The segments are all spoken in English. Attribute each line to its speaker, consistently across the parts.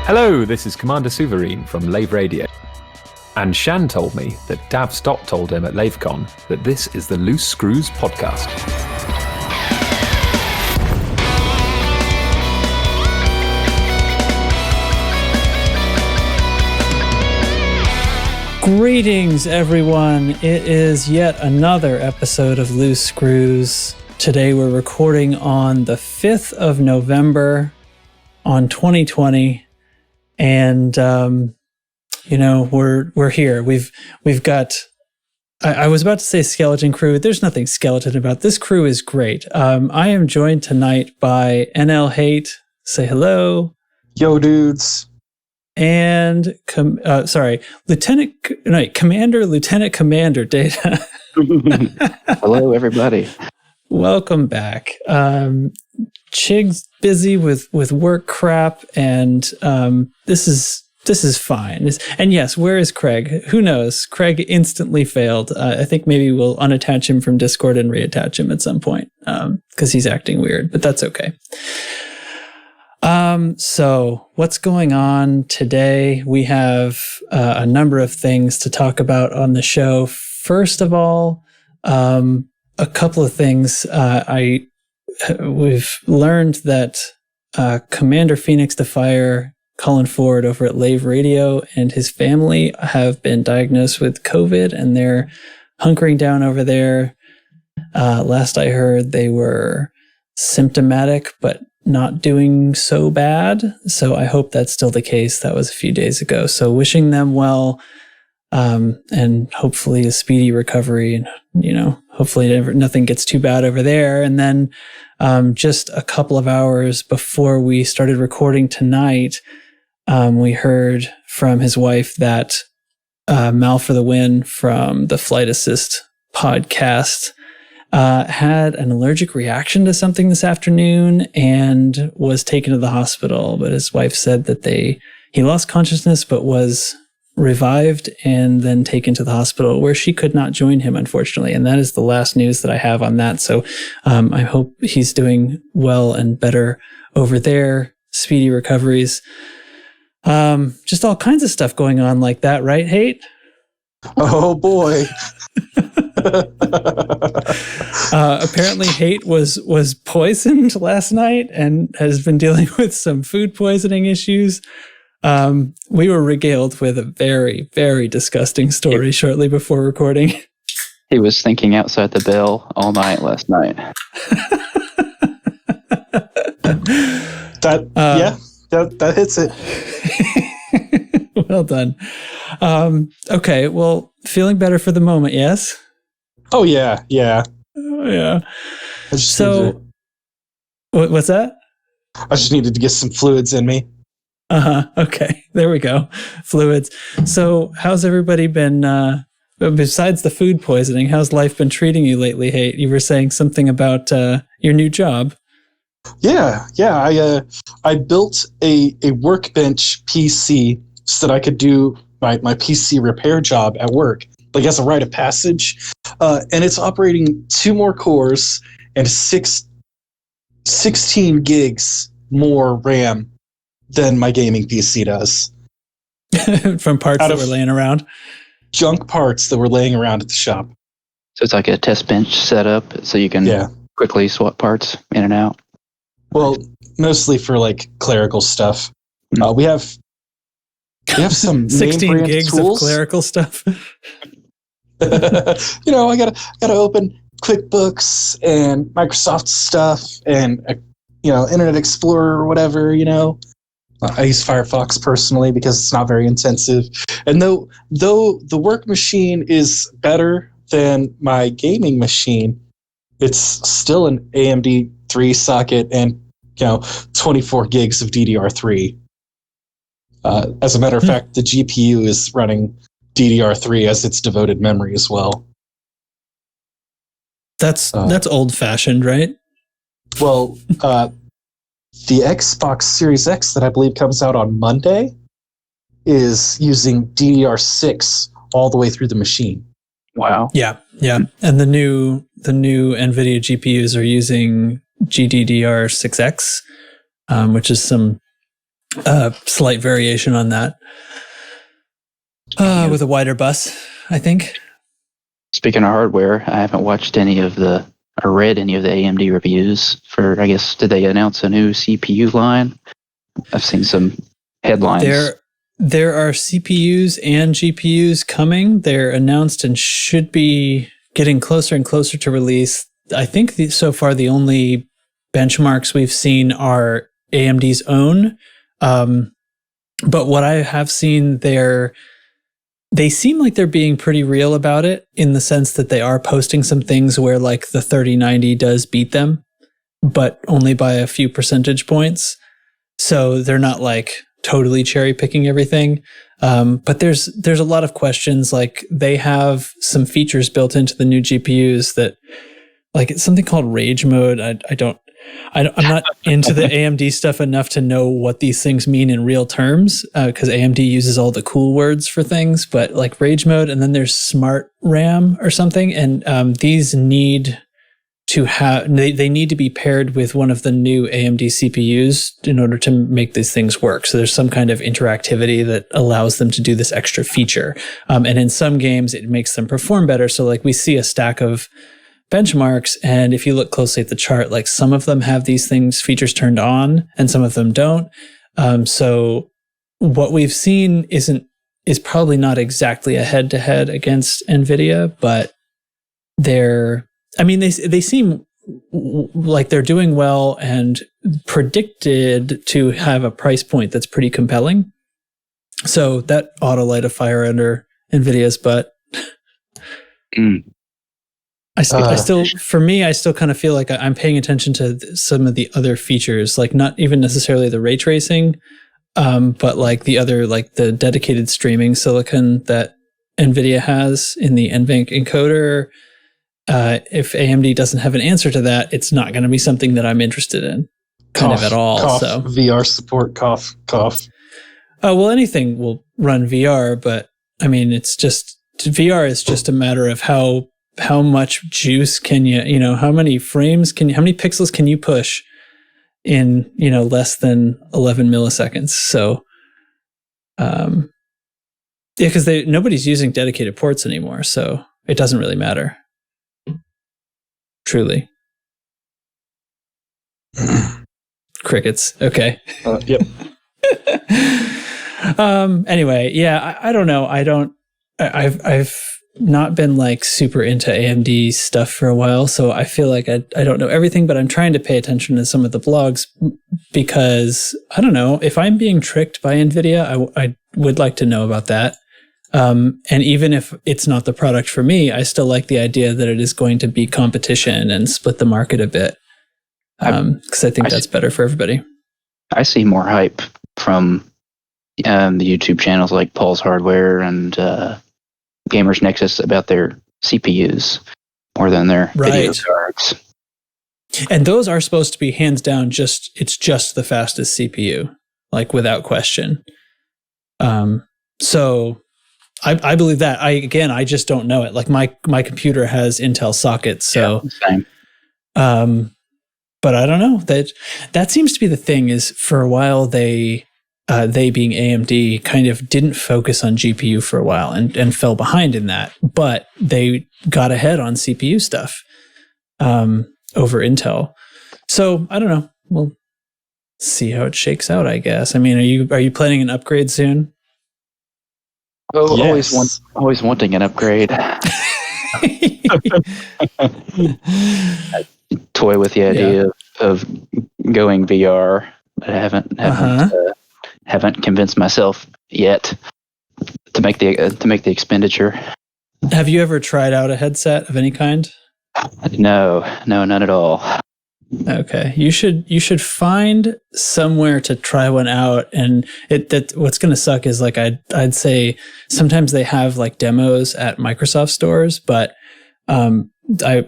Speaker 1: Hello, this is Commander Souverain from Lave Radio. And Shan told me that Dav Stott told him at LaveCon that this is the Loose Screws podcast.
Speaker 2: Greetings, everyone. It is yet another episode of Loose Screws. Today we're recording on the 5th of November on 2020. And, we're here. We've got, I was about to say skeleton crew. There's nothing skeleton about this crew is great. I am joined tonight by NL Hate. Say hello.
Speaker 3: Yo, dudes.
Speaker 2: And Lieutenant Commander Data.
Speaker 4: Hello, everybody.
Speaker 2: Welcome back. Chig's busy with work crap, and this is fine. And yes, where is Craig? Who knows? Craig instantly failed. I think maybe we'll unattach him from Discord and reattach him at some point because he's acting weird, but that's okay. So what's going on today? We have a number of things to talk about on the show. First of all, a couple of things. We've learned that Commander Phoenix Dfire, Colin Ford over at Lave Radio, and his family have been diagnosed with COVID, and they're hunkering down over there. Last I heard, they were symptomatic, but not doing so bad. So I hope that's still the case. That was a few days ago. So wishing them well, and hopefully a speedy recovery, and, hopefully nothing gets too bad over there. And then, just a couple of hours before we started recording tonight, we heard from his wife that, Mal for the Win from the Flight Assist podcast, had an allergic reaction to something this afternoon and was taken to the hospital. But his wife said that he lost consciousness, but was revived and then taken to the hospital, where she could not join him, unfortunately. And that is the last news that I have on that. So I hope he's doing well and better over there. Speedy recoveries. Just all kinds of stuff going on like that, right, Hate?
Speaker 3: Oh, boy.
Speaker 2: Apparently Hate was poisoned last night and has been dealing with some food poisoning issues. We were regaled with a very, very disgusting story shortly before recording.
Speaker 4: He was thinking outside the bell all night last night.
Speaker 3: That hits it.
Speaker 2: Well done. Okay, well, feeling better for the moment, yes?
Speaker 3: Oh, yeah.
Speaker 2: Oh, yeah. What's that?
Speaker 3: I just needed to get some fluids in me.
Speaker 2: Okay, there we go. Fluids. So how's everybody been, besides the food poisoning, how's life been treating you lately, Hate? You were saying something about your new job.
Speaker 3: Yeah. I built a workbench PC so that I could do my PC repair job at work, like as a rite of passage. And it's operating 2 more cores and 16 gigs more RAM than my gaming PC does.
Speaker 2: From parts that were laying around?
Speaker 3: Junk parts that were laying around at the shop.
Speaker 4: So it's like a test bench setup, so you can quickly swap parts in and out.
Speaker 3: Well, mostly for like clerical stuff. We have some
Speaker 2: 16 gigs
Speaker 3: tools.
Speaker 2: Of clerical stuff.
Speaker 3: I gotta open QuickBooks and Microsoft stuff and Internet Explorer or whatever. I use Firefox personally because it's not very intensive. And though the work machine is better than my gaming machine, it's still an AMD 3 socket and 24 gigs of DDR3. As a matter of fact, the GPU is running DDR3 as its devoted memory as well.
Speaker 2: That's old-fashioned, right?
Speaker 3: Well, the Xbox Series X that I believe comes out on Monday is using DDR6 all the way through the machine.
Speaker 4: Wow.
Speaker 2: Yeah. And the new NVIDIA GPUs are using GDDR6X, which is some Slight variation on that. With a wider bus, I think.
Speaker 4: Speaking of hardware, I haven't watched or read any of the AMD reviews for, I guess, did they announce a new CPU line? I've seen some headlines.
Speaker 2: There are CPUs and GPUs coming. They're announced and should be getting closer and closer to release. I think so far the only benchmarks we've seen are AMD's own. But what I have seen, they seem like they're being pretty real about it, in the sense that they are posting some things where like the 3090 does beat them, but only by a few percentage points. So they're not like totally cherry picking everything. But there's a lot of questions. Like, they have some features built into the new GPUs that, like, it's something called rage mode. I'm not into the AMD stuff enough to know what these things mean in real terms, because AMD uses all the cool words for things, but like rage mode, and then there's smart RAM or something. And these need to they need to be paired with one of the new AMD CPUs in order to make these things work. So there's some kind of interactivity that allows them to do this extra feature. And in some games, it makes them perform better. So like, we see a stack of benchmarks, and if you look closely at the chart, like, some of them have these features turned on and some of them don't. So what we've seen is probably not exactly a head-to-head against NVIDIA, but they seem like they're doing well and predicted to have a price point that's pretty compelling. So that ought to light a fire under NVIDIA's butt. I still kind of feel like I'm paying attention to some of the other features, like not even necessarily the ray tracing, but like the other, like the dedicated streaming silicon that NVIDIA has in the NVENC encoder. If AMD doesn't have an answer to that, it's not going to be something that I'm interested in at all.
Speaker 3: Cough,
Speaker 2: so
Speaker 3: VR support, cough.
Speaker 2: Well, anything will run VR, but I mean, VR is just a matter of how much juice can how many pixels can you push in, less than 11 milliseconds. So, because nobody's using dedicated ports anymore, so it doesn't really matter. Truly. Crickets. Okay.
Speaker 3: Yep.
Speaker 2: Anyway, yeah, I don't know. I've not been like super into AMD stuff for a while, so I feel like I don't know everything, but I'm trying to pay attention to some of the blogs, because I don't know if I'm being tricked by NVIDIA. I would like to know about that. And even if it's not the product for me, I still like the idea that it is going to be competition and split the market a bit. Because I think that's better for everybody.
Speaker 4: I see more hype from the YouTube channels like Paul's Hardware and Gamers Nexus about their CPUs more than their video cards.
Speaker 2: And those are supposed to be hands down it's just the fastest CPU, like without question. So I believe that. I just don't know it. Like my computer has Intel sockets, so
Speaker 4: same.
Speaker 2: But I don't know. That seems to be the thing, is for a while they being AMD kind of didn't focus on GPU for a while and fell behind in that, but they got ahead on CPU stuff over Intel. So I don't know. We'll see how it shakes out, I guess. I mean, are you planning an upgrade soon?
Speaker 4: Oh,
Speaker 3: yes.
Speaker 4: always wanting an upgrade. I toy with the idea of going VR, but I haven't convinced myself yet to make the expenditure.
Speaker 2: Have you ever tried out a headset of any kind?
Speaker 4: No, none at all.
Speaker 2: Okay, you should find somewhere to try one out, and what's going to suck is like I'd say sometimes they have like demos at Microsoft stores, but I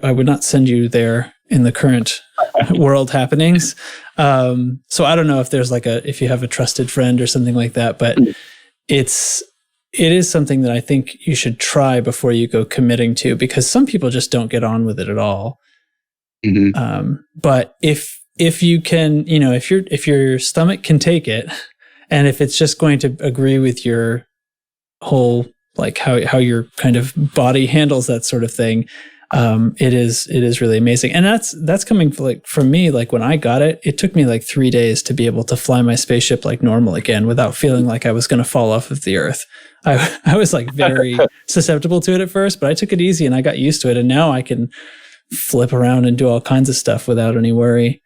Speaker 2: would not send you there in the current world happenings. So I don't know if there's if you have a trusted friend or something like that, but it is something that I think you should try before you go committing to, because some people just don't get on with it at all. Mm-hmm. But if you can, if your stomach can take it, And if it's just going to agree with your whole, like how your kind of body handles that sort of thing, it is really amazing. And that's coming from me. Like when I got it, it took me like 3 days to be able to fly my spaceship like normal again without feeling like I was going to fall off of the earth. I was like very susceptible to it at first, but I took it easy and I got used to it. And now I can flip around and do all kinds of stuff without any worry.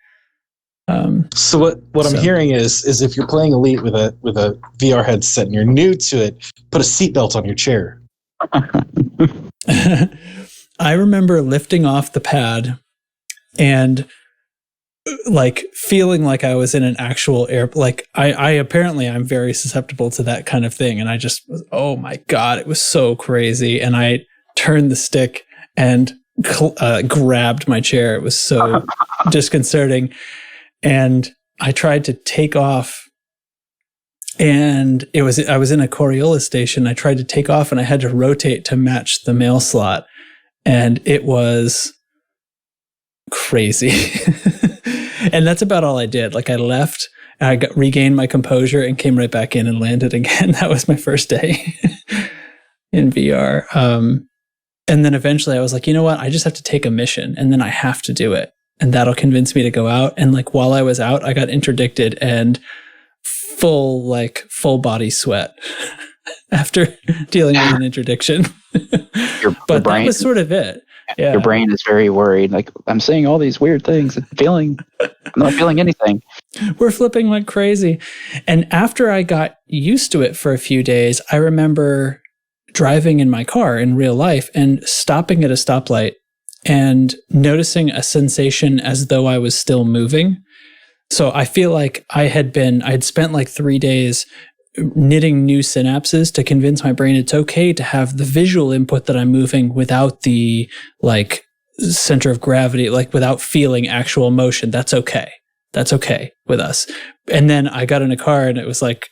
Speaker 3: So what I'm hearing is if you're playing Elite with a VR headset and you're new to it, put a seatbelt on your chair.
Speaker 2: I remember lifting off the pad and like feeling like I was in an actual air. Like I apparently I'm very susceptible to that kind of thing. And I just was, oh my God, it was so crazy. And I turned the stick and grabbed my chair. It was so disconcerting. And I tried to take off, and I was in a Coriolis station. I tried to take off and I had to rotate to match the mail slot. And it was crazy. And that's about all I did. Like I left, I regained my composure and came right back in and landed again. That was my first day in VR. And then eventually I was like, you know what? I just have to take a mission and then I have to do it. And that'll convince me to go out. And like while I was out, I got interdicted and full body sweat after dealing with an interdiction. But that was sort of it. Yeah.
Speaker 4: Your brain is very worried. Like, I'm seeing all these weird things and I'm not feeling anything.
Speaker 2: We're flipping like crazy. And after I got used to it for a few days, I remember driving in my car in real life and stopping at a stoplight and noticing a sensation as though I was still moving. So I feel like I'd spent like 3 days knitting new synapses to convince my brain it's okay to have the visual input that I'm moving without the like center of gravity, like without feeling actual motion. That's okay. That's okay with us. And then I got in a car and it was like,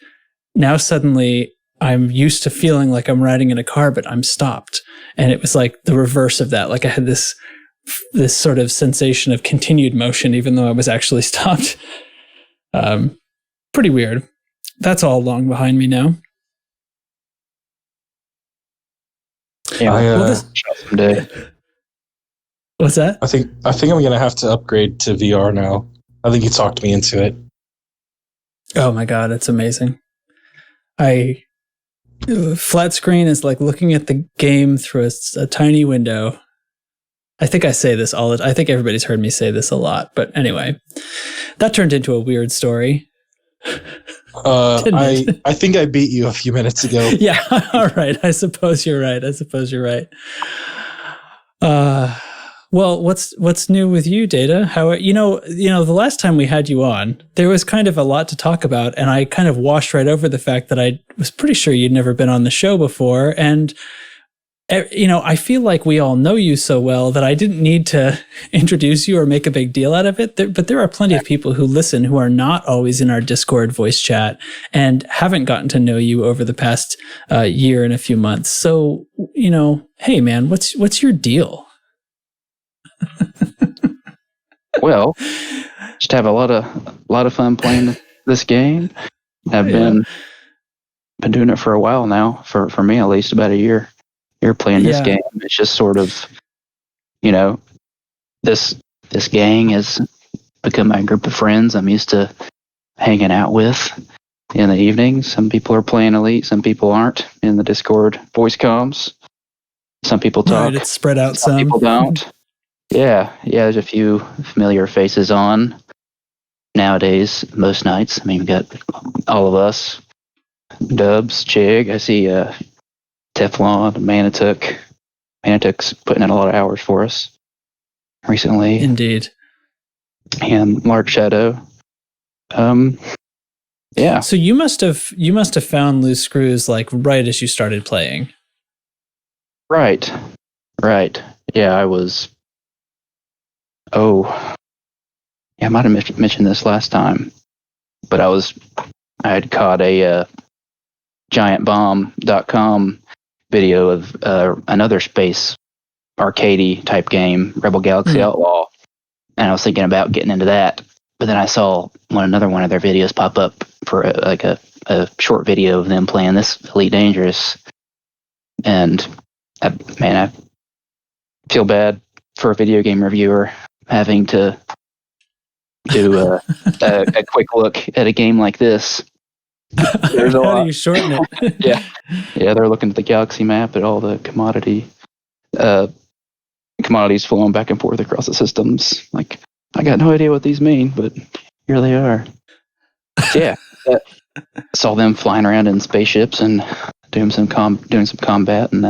Speaker 2: now suddenly I'm used to feeling like I'm riding in a car, but I'm stopped. And it was like the reverse of that. Like I had this sort of sensation of continued motion, even though I was actually stopped. Pretty weird. That's all long behind me now.
Speaker 4: Yeah, someday.
Speaker 2: What's that?
Speaker 3: I think I'm gonna have to upgrade to VR now. I think you talked me into it.
Speaker 2: Oh my God, it's amazing. Flat screen is like looking at the game through a tiny window. I think I say this I think everybody's heard me say this a lot, but anyway, that turned into a weird story.
Speaker 3: I think I beat you a few minutes ago.
Speaker 2: Yeah, all right. I suppose you're right. Well, what's new with you, Data? How you know the last time we had you on, there was kind of a lot to talk about, and I kind of washed right over the fact that I was pretty sure you'd never been on the show before, and I feel like we all know you so well that I didn't need to introduce you or make a big deal out of it. But there are plenty of people who listen who are not always in our Discord voice chat and haven't gotten to know you over the past year and a few months. So, hey man, what's your deal?
Speaker 4: Well, just have a lot of fun playing this game. I've been doing it for a while now, for me at least, about a year. You're playing this game. It's just sort of, this gang has become my group of friends I'm used to hanging out with in the evenings. Some people are playing Elite, some people aren't in the Discord voice comms. Some people talk.
Speaker 2: Right, it's spread out some.
Speaker 4: People don't. Yeah, there's a few familiar faces on nowadays, most nights. I mean, we've got all of us. Dubs, Chig, I see Teflon, Manituk. Manituk's putting in a lot of hours for us recently.
Speaker 2: Indeed.
Speaker 4: And Large Shadow. Yeah.
Speaker 2: So you must have found Loose Screws like right as you started playing.
Speaker 4: Right. Yeah, I was. I might have mentioned this last time, but I had caught a giantbomb.com video of another space arcadey type game, Rebel Galaxy Outlaw, and I was thinking about getting into that but then I saw another one of their videos pop up for a short video of them playing this Elite Dangerous, and I feel bad for a video game reviewer having to do a quick look at a game like this. There's a
Speaker 2: How
Speaker 4: lot.
Speaker 2: do you shorten it?
Speaker 4: Yeah, they're looking at the galaxy map at all the commodities flowing back and forth across the systems. Like, I got no idea what these mean, but here they are. Yeah, saw them flying around in spaceships and doing some combat, and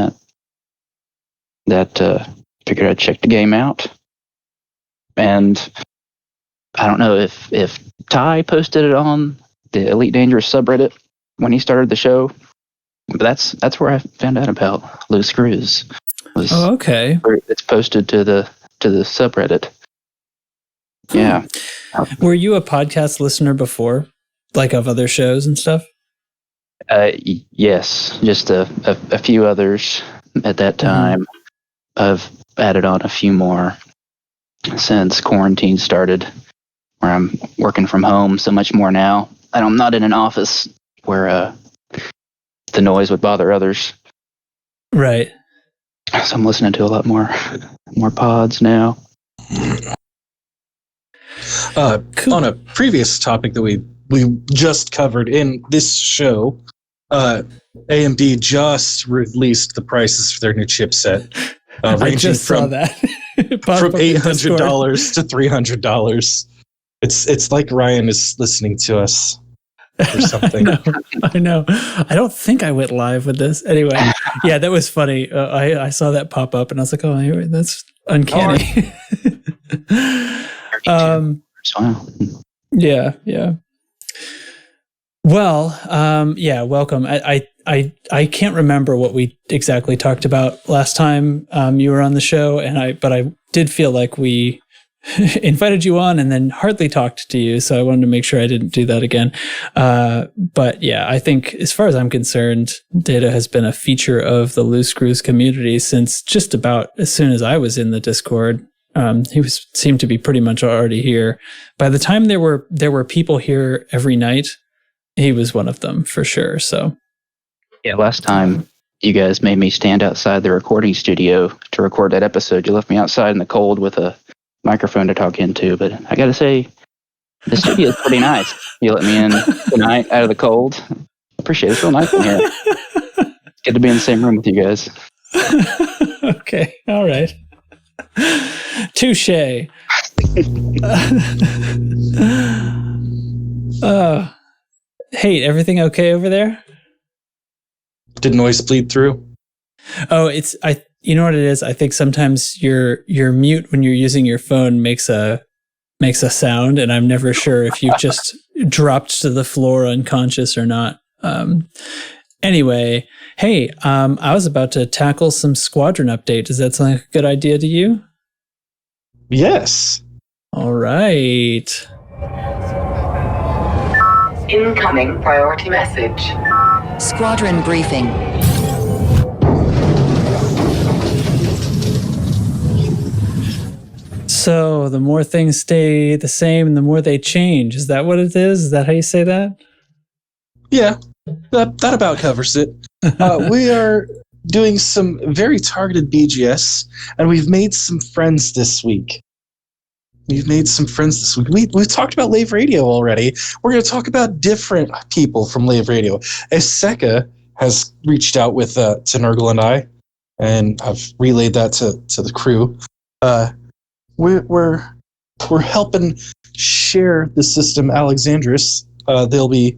Speaker 4: that figured I'd check the game out. And I don't know if Ty posted it on the Elite Dangerous subreddit when he started the show, but that's where I found out about Loose Screws.
Speaker 2: Oh, okay.
Speaker 4: It's posted to the subreddit. Yeah.
Speaker 2: Were you a podcast listener before, like of other shows and stuff?
Speaker 4: Yes, just a few others at that time. I've added on a few more since quarantine started, where I'm working from home so much more now. And I'm not in an office where the noise would bother others.
Speaker 2: Right.
Speaker 4: So I'm listening to a lot more pods now.
Speaker 2: Cool.
Speaker 3: On a previous topic that we just covered in this show, AMD just released the prices for their new chipset,
Speaker 2: I
Speaker 3: ranging
Speaker 2: just saw
Speaker 3: from
Speaker 2: that.
Speaker 3: from $800 to $300. It's like Ryan is listening to us or something.
Speaker 2: I know. I don't think I went live with this. Anyway, yeah, that was funny. I saw that pop up and I was like, oh, that's uncanny.
Speaker 4: Wow.
Speaker 2: Yeah. Well, yeah, welcome. I can't remember what we exactly talked about last time you were on the show, but I did feel like we invited you on and then hardly talked to you, so I wanted to make sure I didn't do that again. But yeah, I think as far as I'm concerned, Data has been a feature of the Loose Screws community since just about as soon as I was in the Discord. He seemed to be pretty much already here. By the time there were people here every night, he was one of them for sure. So
Speaker 4: yeah, last time you guys made me stand outside the recording studio to record that episode. You left me outside in the cold with a microphone to talk into, but I gotta say, the studio is pretty nice. You let me in tonight out of the cold. Appreciate it. It's real nice in here. It's good to be in the same room with you guys.
Speaker 2: Okay, all right. Touche. Hey, everything okay over there?
Speaker 3: Did noise bleed through?
Speaker 2: Oh, you know what it is? I think sometimes your mute when you're using your phone makes a sound, and I'm never sure if you just dropped to the floor unconscious or not. Anyway, hey, I was about to tackle some squadron update. Does that sound like a good idea to you?
Speaker 3: Yes.
Speaker 2: All right.
Speaker 5: Incoming priority message.
Speaker 6: Squadron briefing.
Speaker 2: So the more things stay the same, the more they change. Is that what it is? Is that how you say that?
Speaker 3: Yeah, that about covers it. We are doing some very targeted BGS, and we've made some friends this week. We've talked about Lave Radio already. We're going to talk about different people from Lave Radio. Eseka has reached out with to Nurgle and I, and I've relayed that to the crew. We're helping share the system Alexandris. They'll be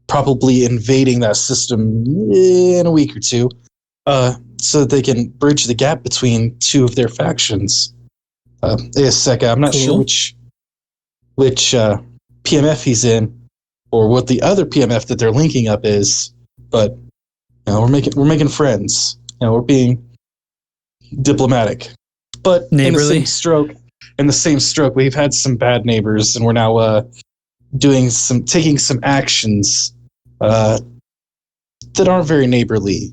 Speaker 3: probably invading that system in a week or two, so that they can bridge the gap between two of their factions. Eseka, I'm not sure which PMF he's in, or what the other PMF that they're linking up is, but we're making friends. We're being diplomatic, but
Speaker 2: neighborly.
Speaker 3: In the same stroke, we've had some bad neighbors, and we're now taking some actions that aren't very neighborly.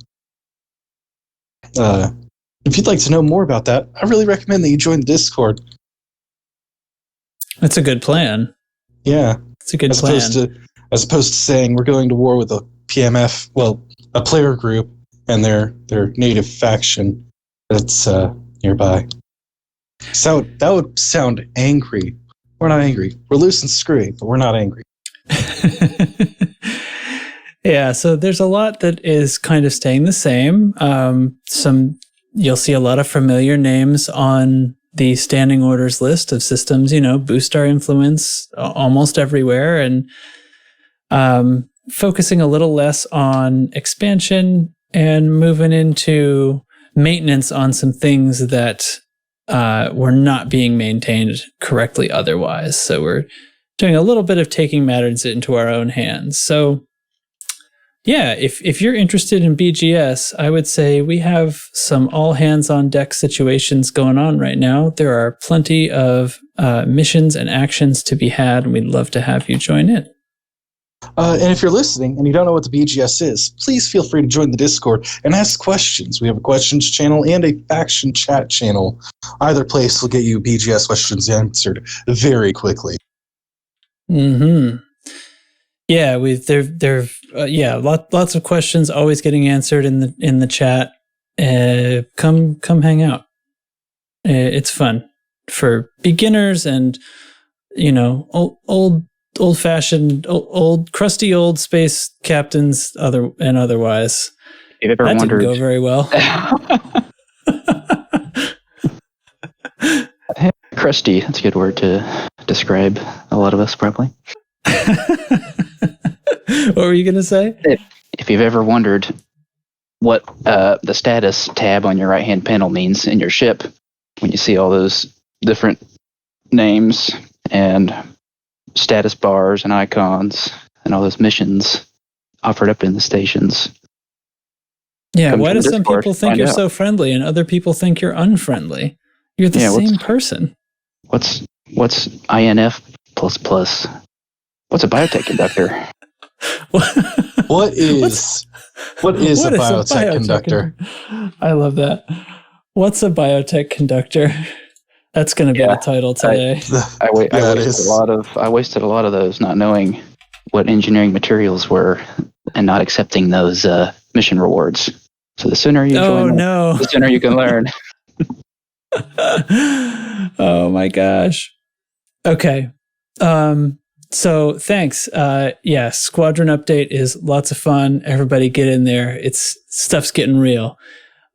Speaker 3: If you'd like to know more about that, I really recommend that you join the Discord.
Speaker 2: That's a good plan.
Speaker 3: Yeah.
Speaker 2: It's a good plan.
Speaker 3: As opposed to saying we're going to war with a PMF, well, a player group and their native faction that's nearby. So that would sound angry. We're not angry. We're loose and screwy, but we're not angry.
Speaker 2: Yeah, so there's a lot that is kind of staying the same. You'll see a lot of familiar names on the standing orders list of systems, boost our influence almost everywhere, and focusing a little less on expansion and moving into maintenance on some things that were not being maintained correctly otherwise. So we're doing a little bit of taking matters into our own hands. So yeah, if you're interested in BGS, I would say we have some all hands on deck situations going on right now. There are plenty of missions and actions to be had, and we'd love to have you join in.
Speaker 3: And if you're listening and you don't know what the BGS is, please feel free to join the Discord and ask questions. We have a questions channel and a faction chat channel. Either place will get you BGS questions answered very quickly.
Speaker 2: Mm-hmm. Yeah, lots of questions always getting answered in the chat. Come hang out. It's fun for beginners and old-fashioned, old crusty old space captains otherwise.
Speaker 4: You've ever
Speaker 2: that
Speaker 4: wondered?
Speaker 2: Didn't go very well.
Speaker 4: Crusty, that's a good word to describe a lot of us, probably.
Speaker 2: What were you going to say?
Speaker 4: If you've ever wondered what the status tab on your right-hand panel means in your ship, when you see all those different names and status bars and icons and all those missions offered up in the stations.
Speaker 2: Yeah, why do some people think you're so friendly and other people think you're unfriendly? You're the same person.
Speaker 4: What's INF++? What's a biotech conductor?
Speaker 3: What is a biotech conductor?
Speaker 2: I love that. What's a biotech conductor? That's going to be the title today.
Speaker 4: I wasted a lot of those not knowing what engineering materials were and not accepting those mission rewards. So the sooner you join, the sooner you can learn.
Speaker 2: Oh my gosh. Okay. So thanks. Squadron update is lots of fun. Everybody get in there. Stuff's getting real.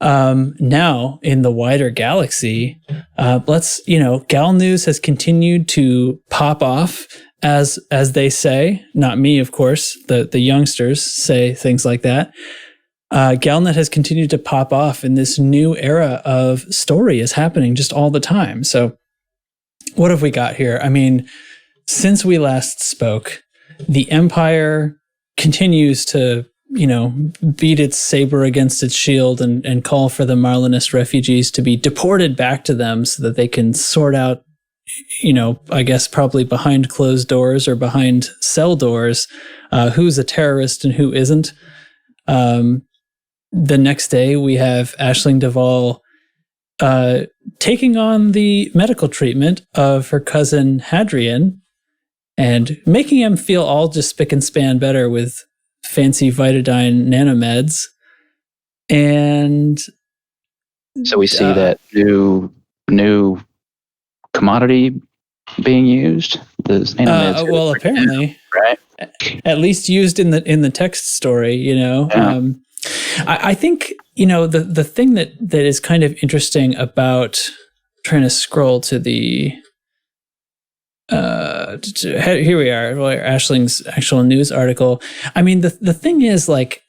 Speaker 2: Now in the wider galaxy, Gal News has continued to pop off as they say, not me, of course, the youngsters say things like that. Galnet has continued to pop off, and this new era of story is happening just all the time. So what have we got here? I mean, since we last spoke, the Empire continues to, beat its saber against its shield and call for the Marlinist refugees to be deported back to them so that they can sort out, I guess probably behind closed doors or behind cell doors, who's a terrorist and who isn't. The next day, we have Aisling Duval taking on the medical treatment of her cousin Hadrian and making him feel all just spick and span better with fancy vitadyne nanomeds. And
Speaker 4: so we see that new commodity being used. Those nanomeds.
Speaker 2: Well, apparently,
Speaker 4: right?
Speaker 2: At least used in the text story.
Speaker 4: Yeah.
Speaker 2: I think the thing that is kind of interesting about trying to scroll to the here we are, Aisling's actual news article. I mean, the thing is, like,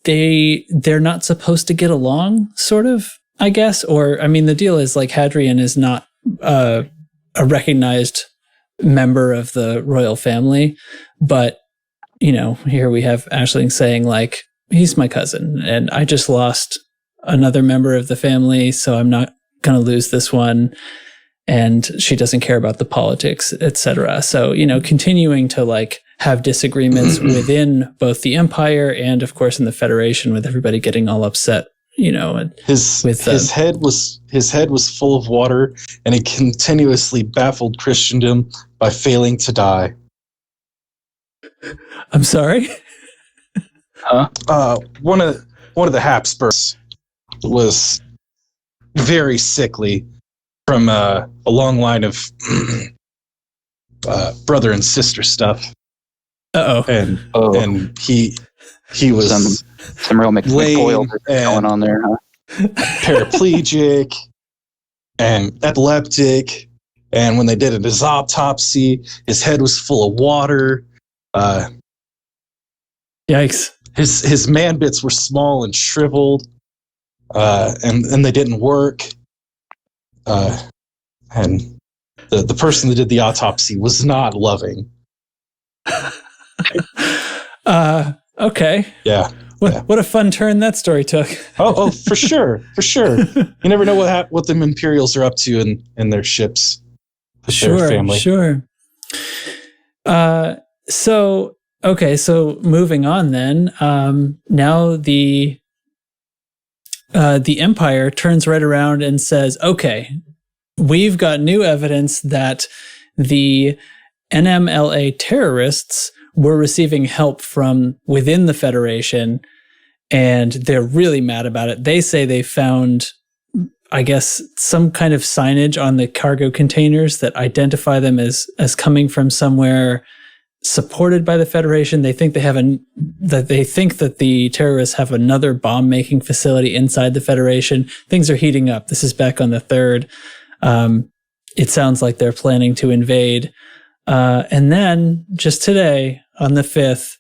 Speaker 2: they're not supposed to get along, sort of, I guess. Or, I mean, the deal is, like, Hadrian is not a recognized member of the royal family, but here we have Aisling saying, like, he's my cousin and I just lost another member of the family, so I'm not going to lose this one. And she doesn't care about the politics, etc. So, continuing to, like, have disagreements within both the Empire and, of course, in the Federation, with everybody getting all upset,
Speaker 3: his head was full of water, and he continuously baffled Christendom by failing to die.
Speaker 2: I'm sorry.
Speaker 3: One of the Habsburgs was very sickly from a long line of brother and sister stuff. And he was
Speaker 4: some real McCoy going on there, huh?
Speaker 3: Paraplegic and epileptic, and when they did his autopsy, his head was full of water.
Speaker 2: Yikes!
Speaker 3: His man bits were small and shriveled, and they didn't work. And the person that did the autopsy was not loving.
Speaker 2: Okay.
Speaker 3: Yeah.
Speaker 2: What a fun turn that story took.
Speaker 3: Oh, for sure. You never know what them Imperials are up to in their ships. Their family.
Speaker 2: Sure. So moving on then. Now the Empire turns right around and says, okay, we've got new evidence that the NMLA terrorists were receiving help from within the Federation, and they're really mad about it. They say they found, I guess, some kind of signage on the cargo containers that identify them as coming from somewhere supported by the Federation. They think that the terrorists have another bomb-making facility inside the Federation. Things are heating up. This is back on the 3rd. It sounds like they're planning to invade. And then just today on the 5th,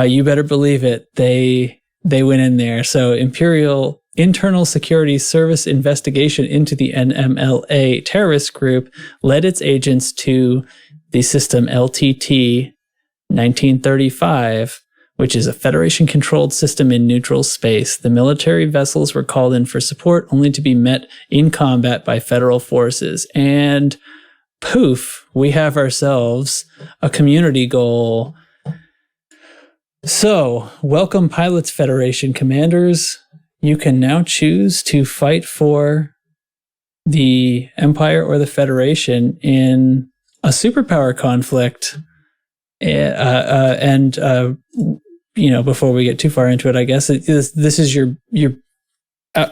Speaker 2: you better believe it, they went in there. So Imperial Internal Security Service investigation into the NMLA terrorist group led its agents to the system LTT 1935, which is a Federation-controlled system in neutral space. The military vessels were called in for support, only to be met in combat by Federal forces. And poof, we have ourselves a community goal. So, welcome Pilots Federation commanders. You can now choose to fight for the Empire or the Federation in a superpower conflict. And before we get too far into it, I guess this is your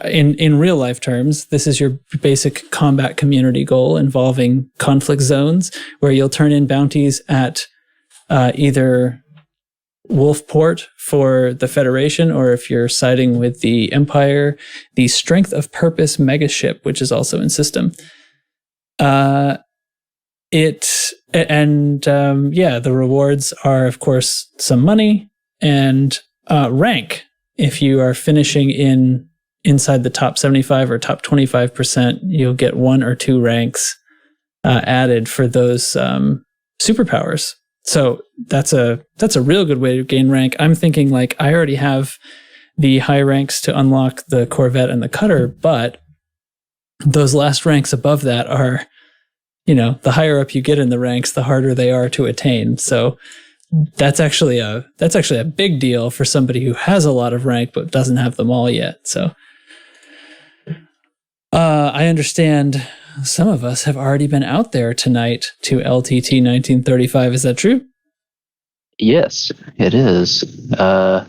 Speaker 2: in real life terms, this is your basic combat community goal involving conflict zones, where you'll turn in bounties at either Wolfport for the Federation, or if you're siding with the Empire, the Strength of Purpose megaship, which is also in system. The rewards are, of course, some money and rank. If you are finishing inside the top 75 or top 25%, you'll get 1 or 2 ranks added for those superpowers. So that's a real good way to gain rank. I'm thinking, like, I already have the high ranks to unlock the Corvette and the Cutter, but those last ranks above that are, the higher up you get in the ranks, the harder they are to attain. So that's actually a big deal for somebody who has a lot of rank but doesn't have them all yet. So I understand some of us have already been out there tonight to LTT 1935. Is that true? Yes, it is. I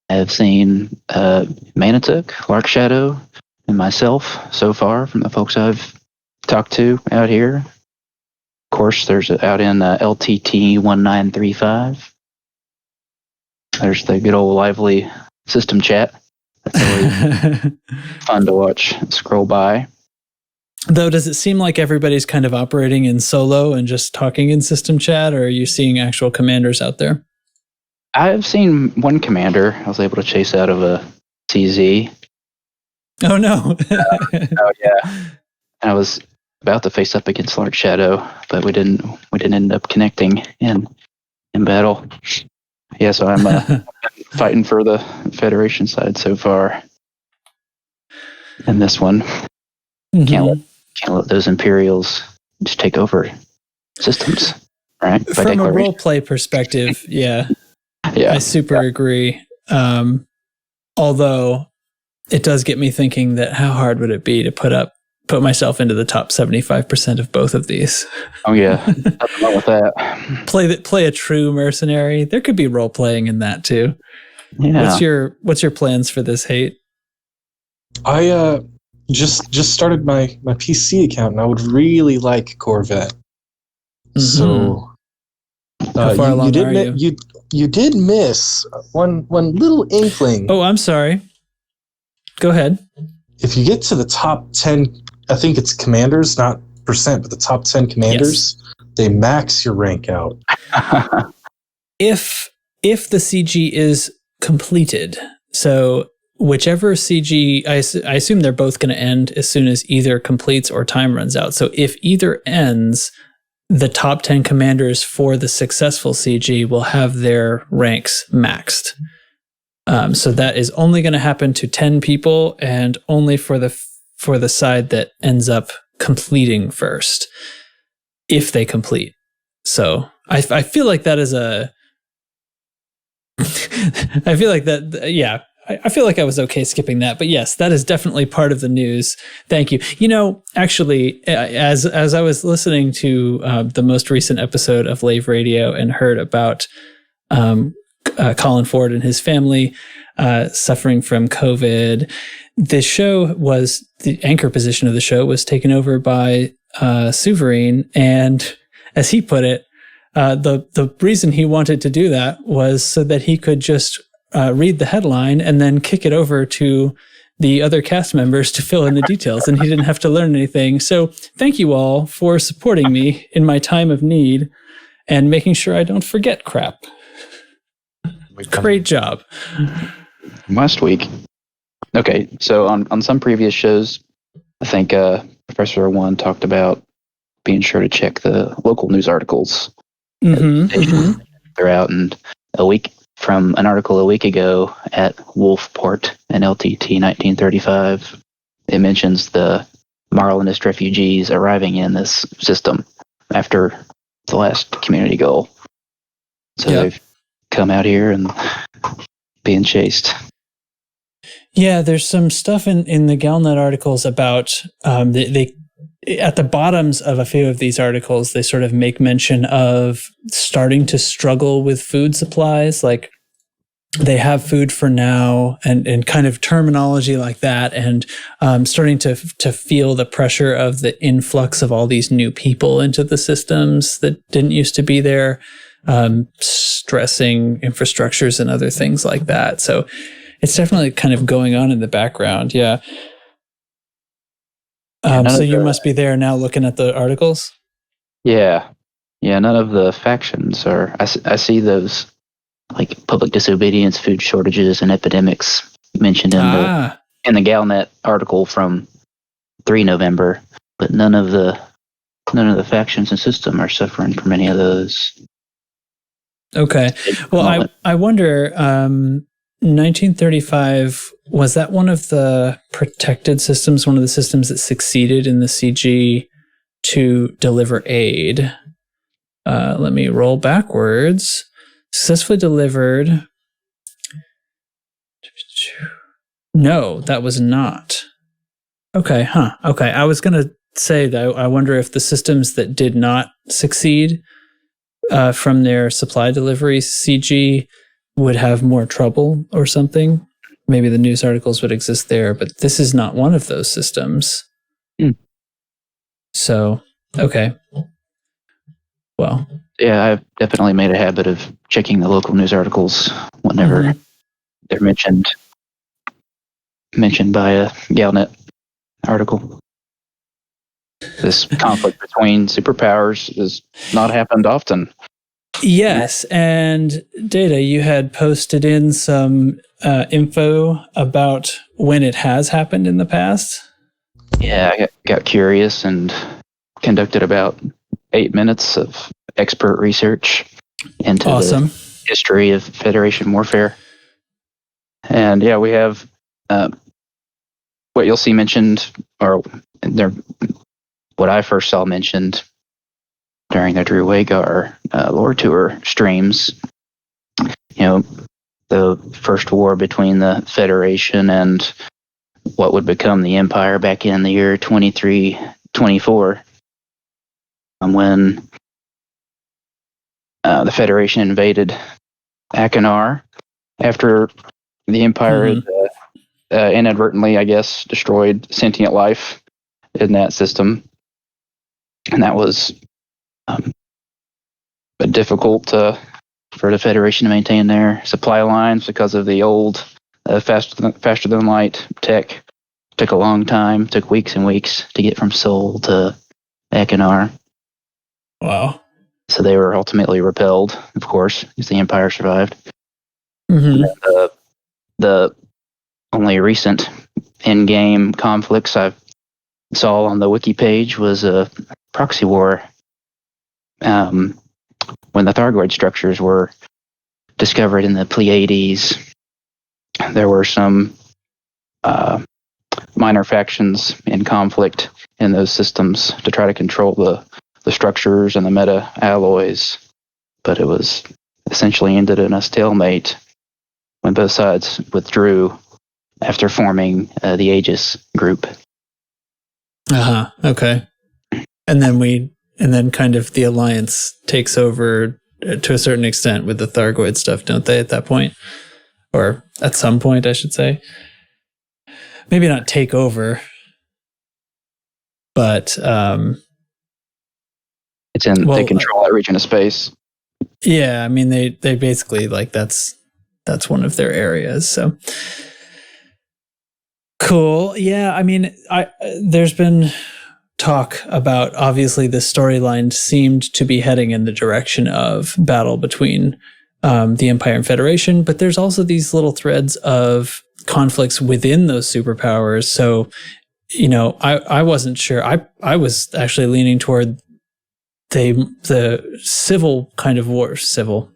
Speaker 2: have seen Manituk, Lark Shadow, and myself so far from the folks I've talked to out here. Of course, there's out in LTT 1935. There's the good old lively system chat. That's always fun to watch scroll by. Though, does it seem like everybody's kind of operating in solo and just talking in system chat, or are you seeing actual commanders out there? I've seen one commander I was able to chase out of a CZ. Oh, no. Oh, yeah. And I was about to face up against Large Shadow, but we didn't end up connecting in battle. Yeah, so I'm fighting for the Federation side so far in this one. Mm-hmm. Can't let those Imperials just take over systems, right? From a role play perspective, yeah, I super agree. Although it does get me thinking that how hard would it be to put myself into the top 75% of both of these?
Speaker 4: Oh yeah, nothing wrong with that.
Speaker 2: Play a true mercenary. There could be role playing in that too.
Speaker 4: Yeah.
Speaker 2: What's your plans for this, Hate?
Speaker 3: I just started my PC account, and I would really like Corvette.
Speaker 2: Mm-hmm.
Speaker 3: So
Speaker 2: how far along are you?
Speaker 3: You did miss one little inkling.
Speaker 2: Oh, I'm sorry. Go ahead.
Speaker 3: If you get to the top 10, I think it's commanders, not percent, but the top 10 commanders, they max your rank out.
Speaker 2: If the CG is completed, so whichever CG, I assume they're both going to end as soon as either completes or time runs out. So if either ends, the top 10 commanders for the successful CG will have their ranks maxed. So that is only going to happen to 10 people, and only for the side that ends up completing first, if they complete. So I feel like that is I feel like that, yeah. I feel like I was okay skipping that, but yes, that is definitely part of the news. Thank you. You know, actually, as I was listening to the most recent episode of Lave Radio and heard about Colin Ford and his family suffering from COVID, the anchor position of the show was taken over by Souverine, and as he put it, the reason he wanted to do that was so that he could just read the headline and then kick it over to the other cast members to fill in the details, and he didn't have to learn anything. So thank you all for supporting me in my time of need and making sure I don't forget crap. Great job.
Speaker 4: Last week. Okay, so on some previous shows, I think Professor One talked about being sure to check the local news articles.
Speaker 2: Mm-hmm.
Speaker 4: They're out, and from an article a week ago at Wolfport and LTT 1935, it mentions the Marlinist refugees arriving in this system after the last community goal. So they've come out here and being chased.
Speaker 2: Yeah, there's some stuff in the Galnet articles about they at the bottoms of a few of these articles, they sort of make mention of starting to struggle with food supplies, like they have food for now, and kind of terminology like that, and starting to feel the pressure of the influx of all these new people into the systems that didn't used to be there, stressing infrastructures and other things like that. So it's definitely kind of going on in the background. Yeah. So you must be there now looking at the articles?
Speaker 4: Yeah. Yeah, none of the factions are... I see those, like, public disobedience, food shortages, and epidemics mentioned in the Galnet article from 3 November, but none of the factions and system are suffering from any of those.
Speaker 2: Okay. Well, I wonder... 1935, was that one of the protected systems, one of the systems that succeeded in the CG to deliver aid? Let me roll backwards. Successfully delivered. No, that was not. Okay, Okay, I was going to say that I wonder if the systems that did not succeed from their supply delivery CG would have more trouble or something. Maybe the news articles would exist there, but this is not one of those systems. So, okay. Well.
Speaker 4: Yeah, I've definitely made a habit of checking the local news articles whenever they're mentioned by a Galnet article. This conflict between superpowers has not happened often.
Speaker 2: Yes, and Data, you had posted in some info about when it has happened in the past.
Speaker 4: Yeah, I got curious and conducted about 8 minutes of expert research into the history of Federation warfare. And yeah, we have what you'll see mentioned, or what I first saw mentioned during the Drew Wagar lore tour streams. You know, the first war between the Federation and what would become the Empire back in the year 2324, when the Federation invaded Achenar after the Empire had inadvertently, I guess, destroyed sentient life in that system. And that was difficult for the Federation to maintain their supply lines because of the old faster than light tech. Took a long time, took weeks and weeks to get from Sol to Achenar.
Speaker 2: Wow.
Speaker 4: So they were ultimately repelled, of course, because the Empire survived.
Speaker 2: Mm-hmm.
Speaker 4: And the only recent in-game conflicts I saw on the wiki page was a proxy war. When the Thargoid structures were discovered in the Pleiades, there were some minor factions in conflict in those systems to try to control the structures and the meta alloys, but it was essentially ended in a stalemate when both sides withdrew after forming the Aegis group.
Speaker 2: Okay. And then kind of the Alliance takes over to a certain extent with the Thargoid stuff, don't they, at that point? Or at some point, I should say. Maybe not take over, but
Speaker 4: it's in they control that region of space.
Speaker 2: Yeah, I mean they basically like that's one of their areas. So cool. Yeah, I mean there's been talk about, obviously the storyline seemed to be heading in the direction of battle between the Empire and Federation, but there's also these little threads of conflicts within those superpowers. So, you know, I wasn't sure. I was actually leaning toward the civil kind of war. Civil,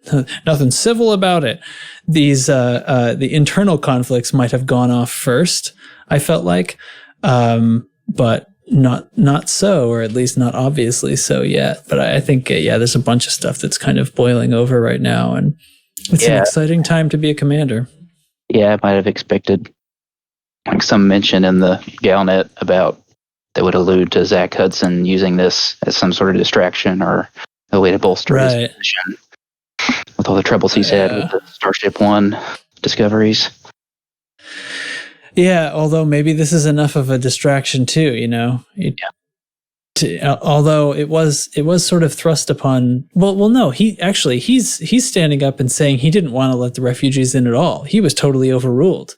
Speaker 2: nothing civil about it. These the internal conflicts might have gone off first, I felt like, but not so, or at least not obviously so yet. But I think there's a bunch of stuff that's kind of boiling over right now, and it's an exciting time to be a commander.
Speaker 4: Yeah, I might have expected like some mention in the Galnet about that would allude to Zach Hudson using this as some sort of distraction or a way to bolster his position with all the troubles he's had with the Starship One discoveries.
Speaker 2: Yeah, although maybe this is enough of a distraction too, you know. Although it was sort of thrust upon. Well, no. He's standing up and saying he didn't want to let the refugees in at all. He was totally overruled.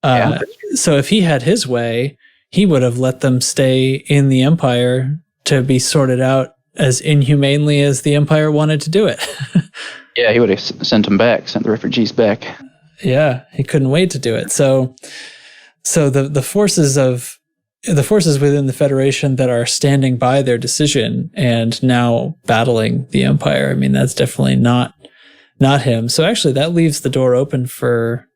Speaker 2: So if he had his way, he would have let them stay in the Empire to be sorted out as inhumanely as the Empire wanted to do it.
Speaker 4: Yeah, he would have sent the refugees back.
Speaker 2: Yeah, he couldn't wait to do it. So the forces within the Federation that are standing by their decision and now battling the Empire, I mean, that's definitely not him. So actually that leaves the door open for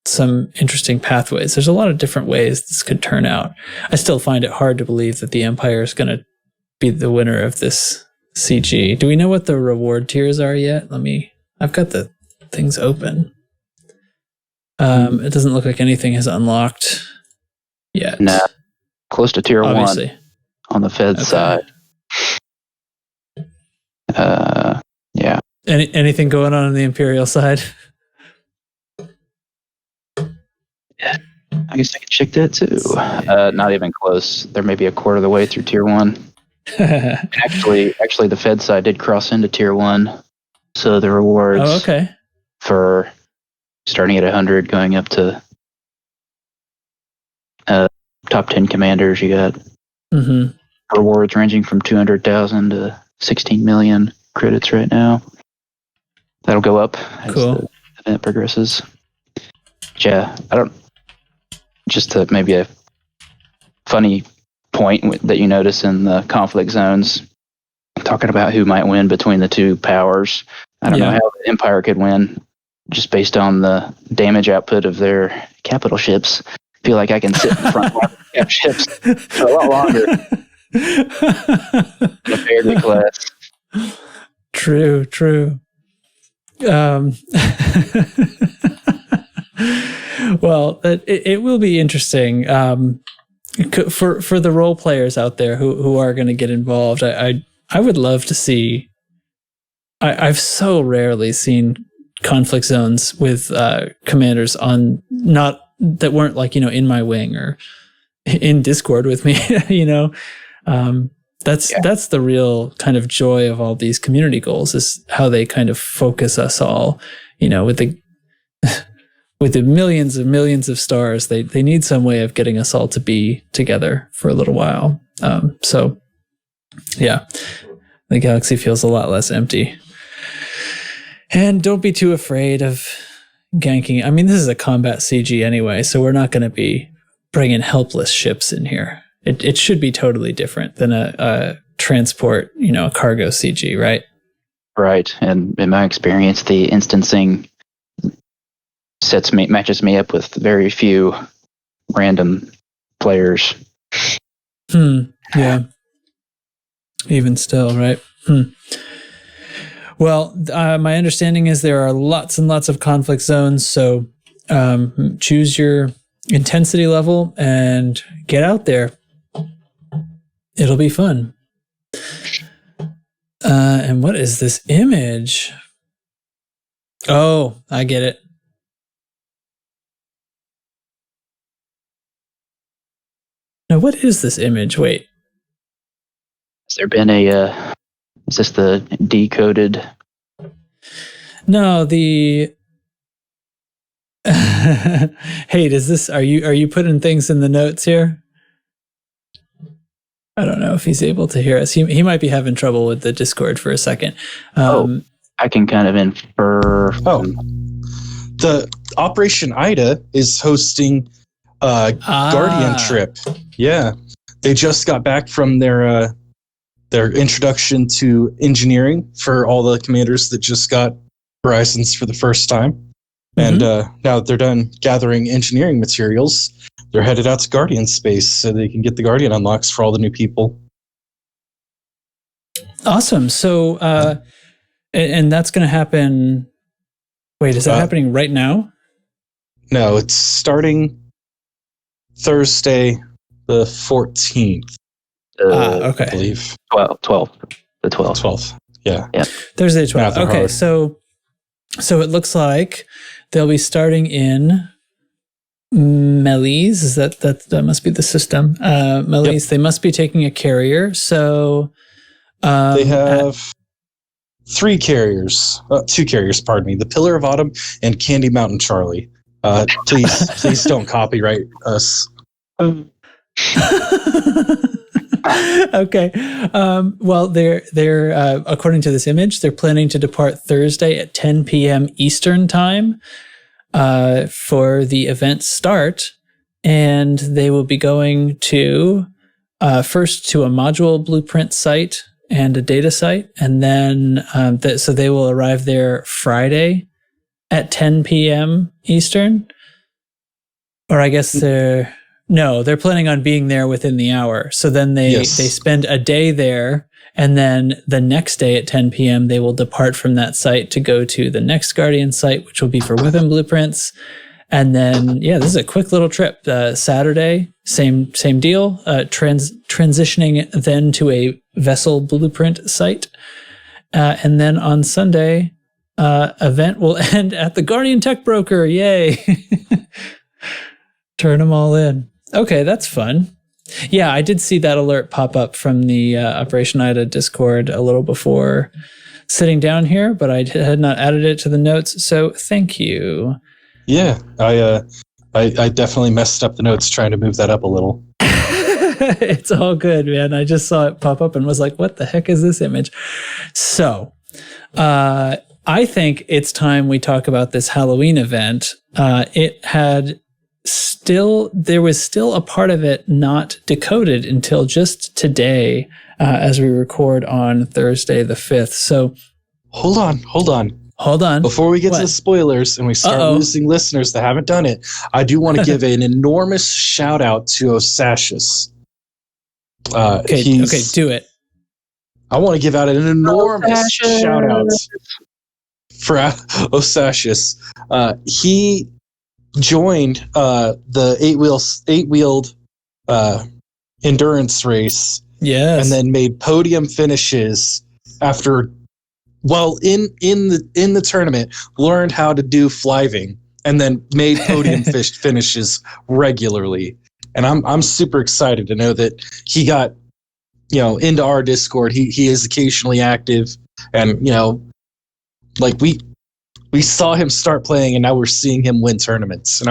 Speaker 2: some interesting pathways. There's a lot of different ways this could turn out. I still find it hard to believe that the Empire is going to be the winner of this CG. Do we know what the reward tiers are yet? I've got the things open. It doesn't look like anything has unlocked yet.
Speaker 4: Nah, close to tier
Speaker 2: obviously.
Speaker 4: 1 on the Fed side. Yeah.
Speaker 2: Anything going on the Imperial side?
Speaker 4: Yeah, I guess I can check that too. Not even close. They're maybe a quarter of the way through tier 1. Actually, the Fed side did cross into tier 1, so the rewards for starting at 100, going up to top 10 commanders, you got rewards ranging from 200,000 to 16 million credits right now. That'll go up as the event progresses. Yeah, just to maybe a funny point that you notice in the conflict zones, talking about who might win between the two powers. I don't know how the Empire could win just based on the damage output of their capital ships. I feel like I can sit in the front line of cap ships for a lot longer in a Fairly class.
Speaker 2: True. Well, it will be interesting for the role players out there who are going to get involved. I would love to see. I've so rarely seen conflict zones with commanders on not that weren't like, in my wing or in Discord with me. That's the real kind of joy of all these community goals, is how they kind of focus us all. With the millions of stars, they need some way of getting us all to be together for a little while. So yeah, the galaxy feels a lot less empty. And don't be too afraid of ganking. I mean, this is a combat CG anyway, so we're not going to be bringing helpless ships in here. It should be totally different than a transport, a cargo CG, right?
Speaker 4: Right. And in my experience, the instancing matches me up with very few random players.
Speaker 2: Yeah. Even still, right? Well, my understanding is there are lots and lots of conflict zones, so choose your intensity level and get out there. It'll be fun. And what is this image? Oh, I get it. Now, what is this image? Wait.
Speaker 4: Has there been is this the decoded?
Speaker 2: No, the... Hey, are you putting things in the notes here? I don't know if he's able to hear us. He might be having trouble with the Discord for a second.
Speaker 4: I can kind of infer.
Speaker 3: The Operation Ida is hosting a Guardian trip. Yeah, they just got back from their introduction to engineering for all the commanders that just got Horizons for the first time. And now that they're done gathering engineering materials, they're headed out to Guardian space so they can get the Guardian unlocks for all the new people.
Speaker 2: Awesome. So, and that's going to happen. Wait, is that happening right now?
Speaker 3: No, it's starting Thursday, the 14th.
Speaker 2: Okay.
Speaker 3: I believe.
Speaker 4: 12th. The 12th.
Speaker 3: 12th. Yeah.
Speaker 2: Thursday, 12th. Okay.
Speaker 3: Hard.
Speaker 2: So it looks like they'll be starting in Melis. Is that must be the system? Melis. Yep. They must be taking a carrier. So
Speaker 3: they have 3 carriers, 2 carriers. Pardon me. The Pillar of Autumn and Candy Mountain Charlie. Please don't copyright us.
Speaker 2: Okay. Well, they're according to this image, they're planning to depart Thursday at 10 p.m. Eastern time for the event start, and they will be going to first to a module blueprint site and a data site, and then so they will arrive there Friday at 10 p.m. Eastern, or I guess they're planning on being there within the hour. So then they spend a day there, and then the next day at 10 p.m. they will depart from that site to go to the next Guardian site, which will be for weapon blueprints. And then, this is a quick little trip. Saturday, same deal. Transitioning then to a vessel blueprint site. And then on Sunday, event will end at the Guardian Tech Broker. Yay. Turn them all in. Okay, that's fun. Yeah, I did see that alert pop up from the Operation Ida Discord a little before sitting down here, but I had not added it to the notes, so thank you.
Speaker 3: Yeah, I definitely messed up the notes trying to move that up a little.
Speaker 2: It's all good, man. I just saw it pop up and was like, what the heck is this image? So, I think it's time we talk about this Halloween event. There was still a part of it not decoded until just today, as we record on Thursday the 5th. So
Speaker 3: hold on. Before we get to the spoilers and we start losing listeners that haven't done it, I do want to give an enormous shout out to Osasius.
Speaker 2: Okay, do it.
Speaker 3: I want to give out an enormous shout out for Osasius. He joined the eight-wheeled endurance race.
Speaker 2: Yes.
Speaker 3: And then made podium finishes after, well, in the tournament, learned how to do fliving, and then made podium finishes regularly. And I'm super excited to know that he got, into our Discord. He is occasionally active, and like we saw him start playing, and now we're seeing him win tournaments, and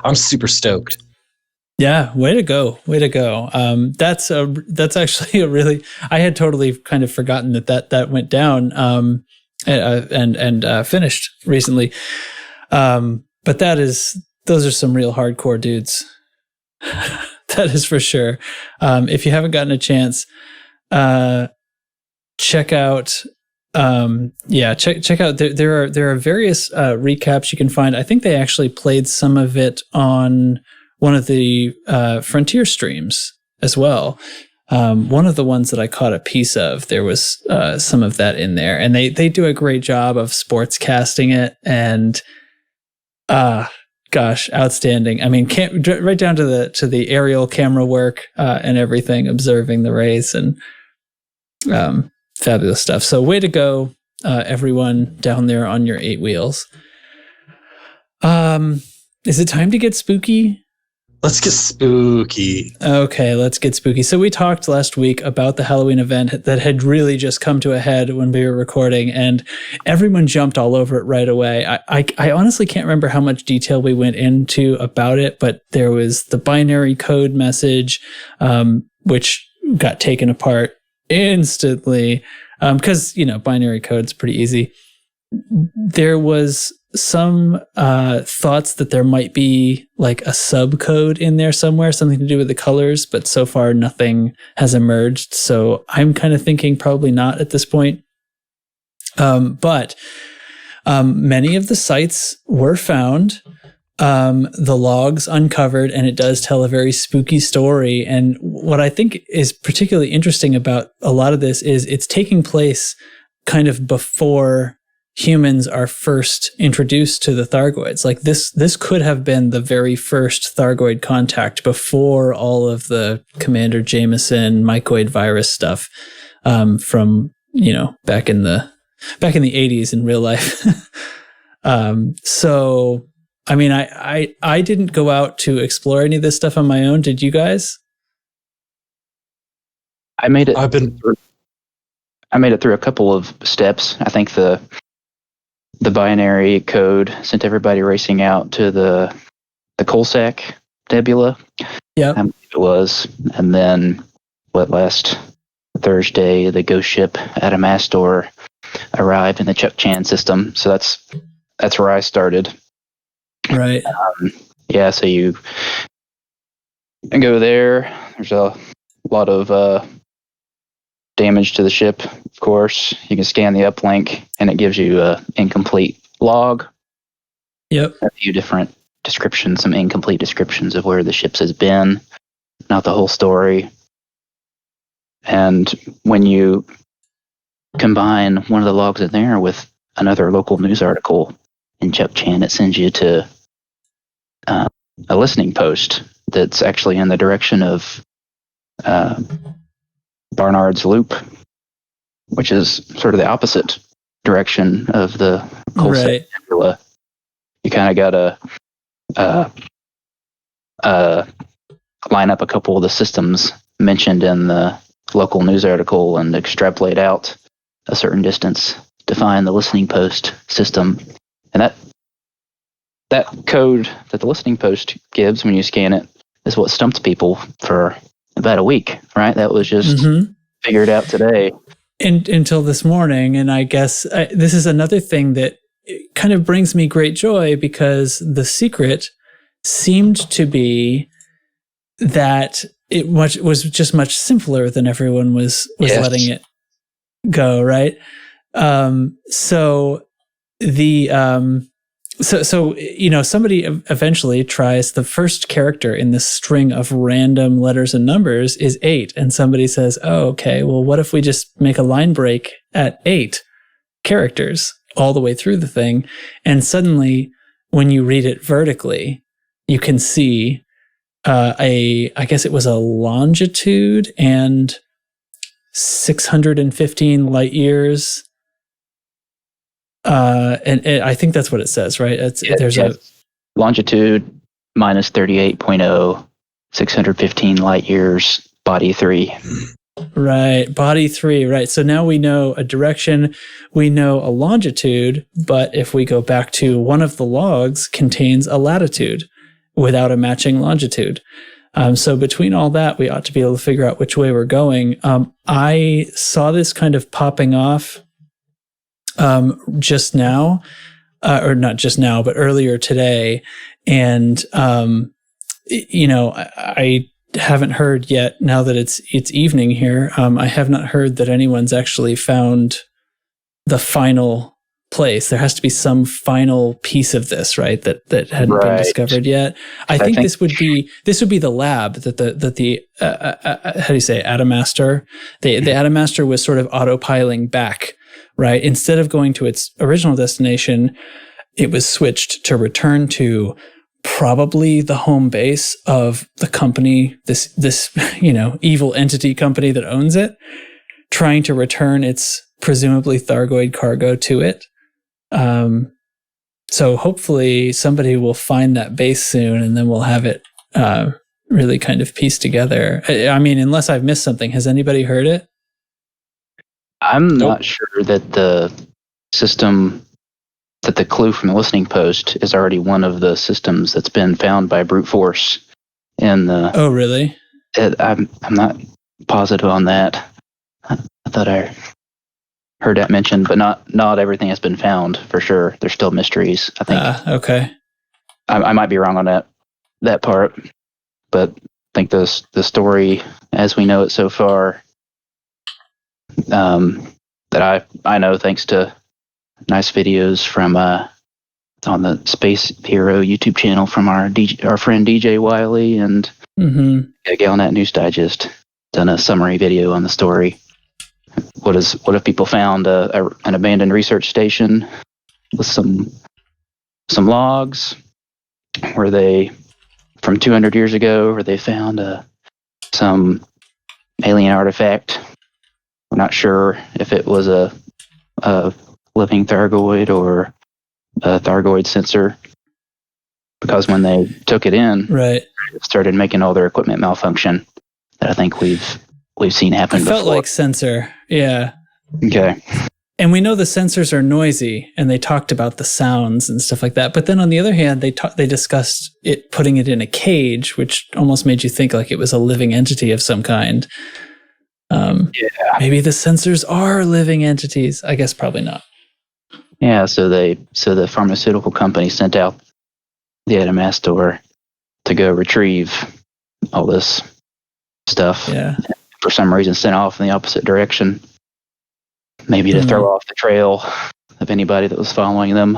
Speaker 3: I'm super stoked.
Speaker 2: Yeah, way to go. That's actually a really, I had totally kind of forgotten that went down, and finished recently. But those are some real hardcore dudes. That is for sure. If you haven't gotten a chance, check out, check out, there are various, recaps you can find. I think they actually played some of it on one of the Frontier streams as well. One of the ones that I caught a piece of, there was some of that in there, and they do a great job of sports casting it, and gosh, outstanding. I mean, right down to the aerial camera work and everything, observing the race, and fabulous stuff. So way to go, everyone down there on your 8 wheels. Is it time to get spooky?
Speaker 3: Let's get spooky.
Speaker 2: Okay, let's get spooky. So we talked last week about the Halloween event that had really just come to a head when we were recording, and everyone jumped all over it right away. I honestly can't remember how much detail we went into about it, but there was the binary code message, which got taken apart instantly, because, binary code's pretty easy. There was some thoughts that there might be like a subcode in there somewhere, something to do with the colors, but so far nothing has emerged. So I'm kind of thinking probably not at this point. But many of the sites were found, the logs uncovered, and it does tell a very spooky story. And what I think is particularly interesting about a lot of this is it's taking place kind of before humans are first introduced to the Thargoids. Like this could have been the very first Thargoid contact before all of the Commander Jameson mycoid virus stuff, from, back in the 80s in real life. So, I mean, I didn't go out to explore any of this stuff on my own. Did you guys?
Speaker 4: I made it through a couple of steps. I think the binary code sent everybody racing out to the Colsack nebula.
Speaker 2: Yeah,
Speaker 4: it was, and then last Thursday the ghost ship Adamastor arrived in the Chuck Chan system. So that's where I started.
Speaker 2: Right.
Speaker 4: So you go there. There's a lot of damage to the ship, of course. You can scan the uplink, and it gives you an incomplete log.
Speaker 2: Yep.
Speaker 4: A few different descriptions, some incomplete descriptions of where the ship has been, not the whole story. And when you combine one of the logs in there with another local news article in Chuck Chan, it sends you to a listening post that's actually in the direction of Barnard's Loop, which is sort of the opposite direction of the Colsack Nebula. You kind of got to line up a couple of the systems mentioned in the local news article and extrapolate out a certain distance to find the listening post system. And that code that the listening post gives when you scan it is what stumped people for about a week, right? That was just figured out today.
Speaker 2: Until this morning. And I guess this is another thing that kind of brings me great joy, because the secret seemed to be that it was just much simpler than everyone was letting it go, right? So somebody eventually tries, the first character in this string of random letters and numbers is 8. And somebody says, oh, okay, well, what if we just make a line break at 8 characters all the way through the thing? And suddenly when you read it vertically, you can see I guess it was a longitude and 615 light years. And I think that's what it says, right? There's a
Speaker 4: longitude minus 38.0, 615 light years, body 3.
Speaker 2: Right, body 3, right. So now we know a direction, we know a longitude, but if we go back to one of the logs contains a latitude without a matching longitude. So between all that, we ought to be able to figure out which way we're going. I saw this kind of popping off just now, or not just now, but earlier today. And, I haven't heard yet, now that it's evening here, I have not heard that anyone's actually found the final place. There has to be some final piece of this, right? That hadn't been discovered yet. I think this would be the lab that the how do you say, Atomaster? The Atomaster was sort of autopiling back, right? Instead of going to its original destination, it was switched to return to probably the home base of the company, this evil entity company that owns it, trying to return its presumably Thargoid cargo to it. So hopefully somebody will find that base soon, and then we'll have it really kind of pieced together. I mean, unless I've missed something, has anybody heard it?
Speaker 4: I'm not sure that the system, that the clue from the listening post is already one of the systems that's been found by brute force in the...
Speaker 2: Oh, really?
Speaker 4: I'm not positive on that. I thought I heard that mentioned, but not everything has been found for sure. There's still mysteries, I think.
Speaker 2: Okay.
Speaker 4: I might be wrong on that part, but I think the story as we know it so far, that I know thanks to nice videos from on the Space Hero YouTube channel from our friend DJ Wiley and Galnet News Digest, done a summary video on the story. What if people found an abandoned research station with some logs where they, from 200 years ago, where they found some alien artifact. We're not sure if it was a living Thargoid or a Thargoid sensor, because when they took it in, it started making all their equipment malfunction. That I think we've seen happen before.
Speaker 2: Felt like sensor, yeah.
Speaker 4: Okay.
Speaker 2: And we know the sensors are noisy, and they talked about the sounds and stuff like that. But then on the other hand, they discussed putting it in a cage, which almost made you think like it was a living entity of some kind. Maybe the sensors are living entities. I guess probably not.
Speaker 4: Yeah, so the pharmaceutical company sent out the Atomaster to go retrieve all this stuff.
Speaker 2: Yeah.
Speaker 4: For some reason sent off in the opposite direction. Maybe to throw off the trail of anybody that was following them.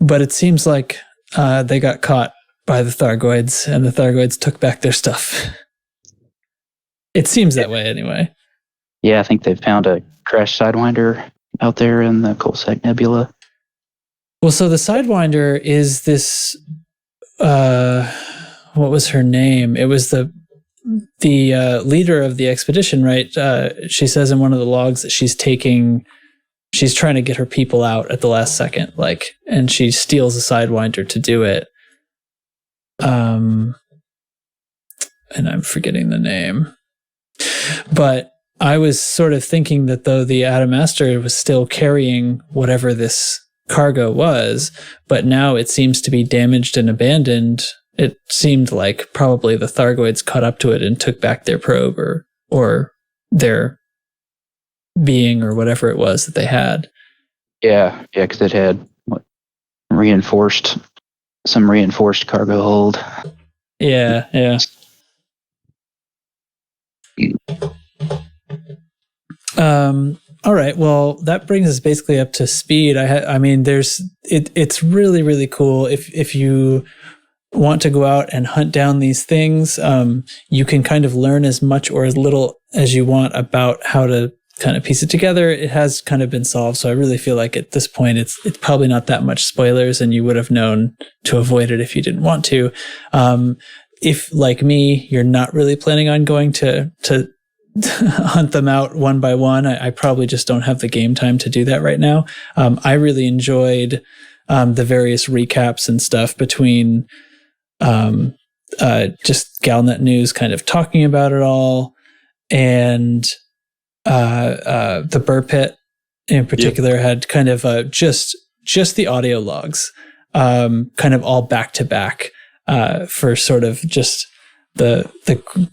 Speaker 2: But it seems like they got caught by the Thargoids, and the Thargoids took back their stuff. It seems that way anyway.
Speaker 4: Yeah, I think they found a crashed Sidewinder out there in the Coalsack Nebula.
Speaker 2: Well, so the Sidewinder is this... what was her name? It was the leader of the expedition, right? She says in one of the logs that she's trying to get her people out at the last second, and she steals a Sidewinder to do it. And I'm forgetting the name. But I was sort of thinking that though the Atomaster was still carrying whatever this cargo was, but now it seems to be damaged and abandoned. It seemed like probably the Thargoids caught up to it and took back their probe or their being or whatever it was that they had.
Speaker 4: Yeah, because it had reinforced cargo hold.
Speaker 2: Yeah. All right. Well, that brings us basically up to speed. I mean, it's really, really cool. If you want to go out and hunt down these things, you can kind of learn as much or as little as you want about how to kind of piece it together. It has kind of been solved, so I really feel like at this point it's probably not that much spoilers, and you would have known to avoid it if you didn't want to. If, like me, you're not really planning on going to hunt them out one by one, I probably just don't have the game time to do that right now. I really enjoyed the various recaps and stuff between just Galnet News kind of talking about it all, and the Burr Pit in particular had kind of just the audio logs, kind of all back to back, for sort of just the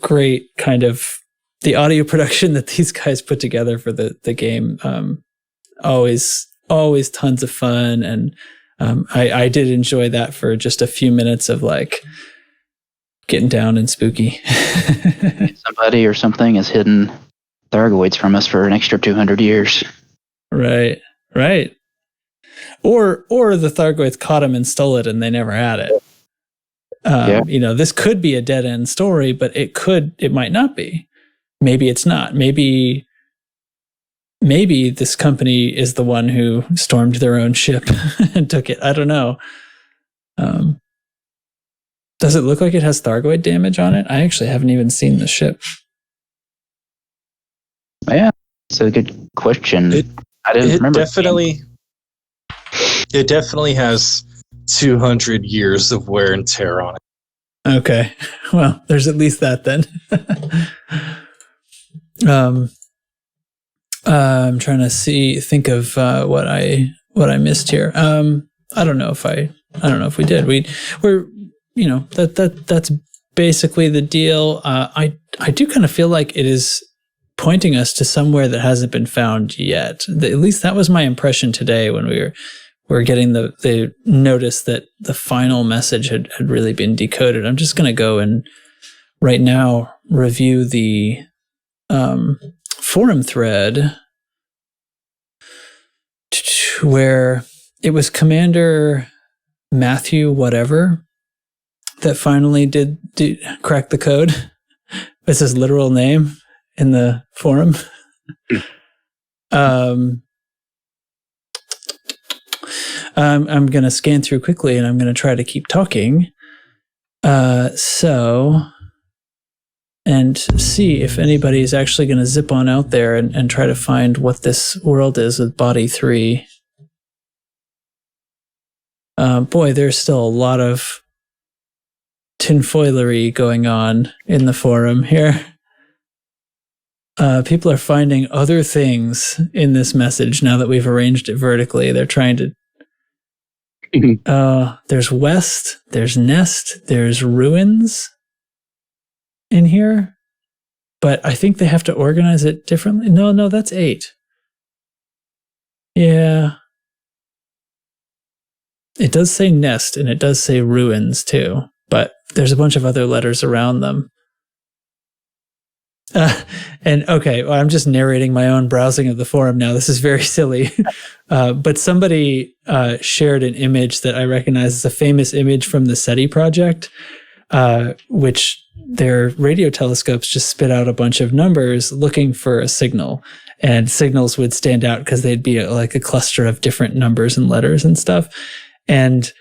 Speaker 2: great kind of the audio production that these guys put together for the game. Always tons of fun, and I did enjoy that for just a few minutes of like getting down and spooky.
Speaker 4: Somebody or something has hidden Thargoids from us for an extra 200 years. Right.
Speaker 2: Or the Thargoids caught him and stole it, and they never had it. This could be a dead end story, but it might not be. Maybe it's not. Maybe this company is the one who stormed their own ship and took it. I don't know. Does it look like it has Thargoid damage on it? I actually haven't even seen the ship.
Speaker 4: Yeah, it's a good question. I didn't remember.
Speaker 3: It definitely has 200 years of wear and tear on it.
Speaker 2: Okay. Well, there's at least that then. I'm trying to think of what I missed here. I don't know if we did. We're that's basically the deal. I do kind of feel like it is pointing us to somewhere that hasn't been found yet. At least that was my impression today when we were getting the notice that the final message had really been decoded. I'm just going to go and right now review the forum thread where it was Commander Matthew whatever that finally did crack the code. It's his literal name in the forum. I'm going to scan through quickly, and I'm going to try to keep talking. And see if anybody is actually going to zip on out there and try to find what this world is with Body 3. Boy, there's still a lot of tinfoilery going on in the forum here. People are finding other things in this message now that we've arranged it vertically. They're trying to... there's West, there's Nest, there's Ruins in here, but I think they have to organize it differently. No, that's 8. Yeah. It does say Nest, and it does say Ruins too, but there's a bunch of other letters around them. And okay, well, I'm just narrating my own browsing of the forum now. This is very silly. But somebody shared an image that I recognize as a famous image from the SETI project, which their radio telescopes just spit out a bunch of numbers looking for a signal. And signals would stand out because they'd be like a cluster of different numbers and letters and stuff. And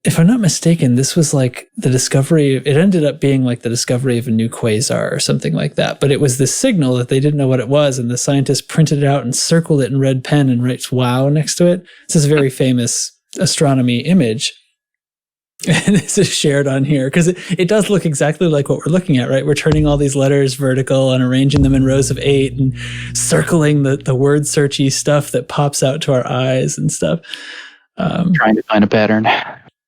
Speaker 2: if I'm not mistaken, this was like the discovery, it ended up being like the discovery of a new quasar or something like that. But it was this signal that they didn't know what it was, and the scientists printed it out and circled it in red pen and writes "wow" next to it. This is a very famous astronomy image. And this is shared on here because it does look exactly like what we're looking at, right? We're turning all these letters vertical and arranging them in rows of 8 and circling the word searchy stuff that pops out to our eyes and stuff.
Speaker 4: Trying to find a pattern.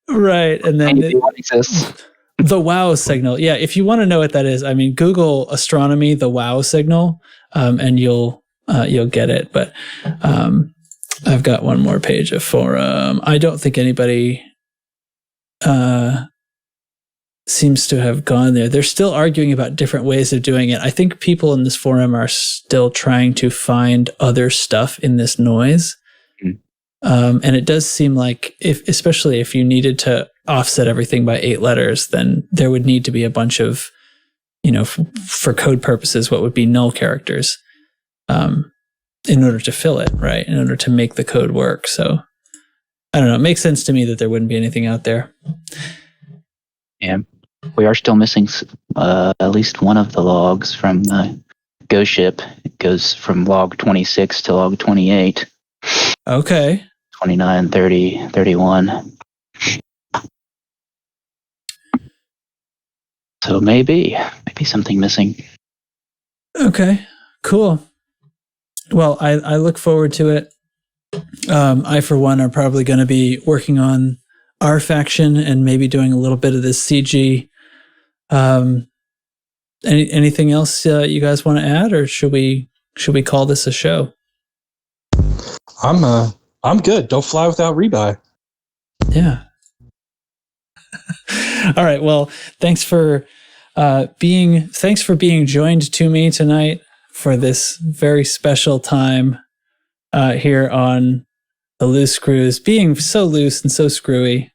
Speaker 2: Right. And then
Speaker 4: exists.
Speaker 2: The wow signal. Yeah. If you want to know what that is, I mean, Google astronomy, the wow signal, and you'll get it. But I've got one more page of forum. I don't think anybody seems to have gone there. They're still arguing about different ways of doing it. I think people in this forum are still trying to find other stuff in this noise. And it does seem like, especially if you needed to offset everything by 8 letters, then there would need to be a bunch of for code purposes, what would be null characters, in order to fill it, right? In order to make the code work. So I don't know. It makes sense to me that there wouldn't be anything out there.
Speaker 4: Yeah. We are still missing at least one of the logs from the Go ship. It goes from log 26 to log 28.
Speaker 2: Okay.
Speaker 4: 29, 30, 31. So maybe something missing.
Speaker 2: Okay, cool. Well, I look forward to it. I, for one, are probably going to be working on our faction and maybe doing a little bit of this CG. Anything else you guys want to add, or should we call this a show?
Speaker 3: I'm good. Don't fly without rebuy.
Speaker 2: Yeah. All right. Well, thanks for being joined to me tonight for this very special time here on the Loose Screws, being so loose and so screwy.